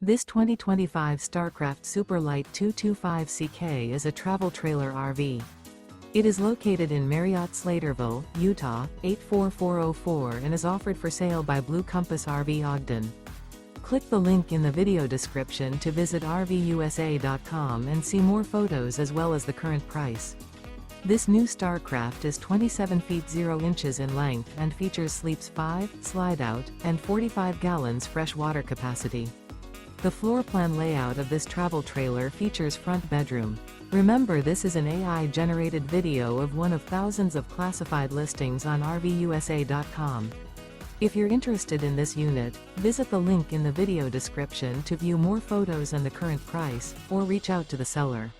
This 2025 Starcraft Super Lite 225CK is a travel trailer RV. It is located in Marriott-Slaterville, Utah, 84404 and is offered for sale by Blue Compass RV Ogden. Click the link in the video description to visit RVUSA.com and see more photos as well as the current price. This new Starcraft is 27 feet 0 inches in length and features sleeps 5, Slideout, and 45 gallons fresh water capacity. The floor plan layout of this travel trailer features front bedroom. Remember, this is an AI-generated video of one of thousands of classified listings on RVUSA.com. If you're interested in this unit, visit the link in the video description to view more photos and the current price, or reach out to the seller.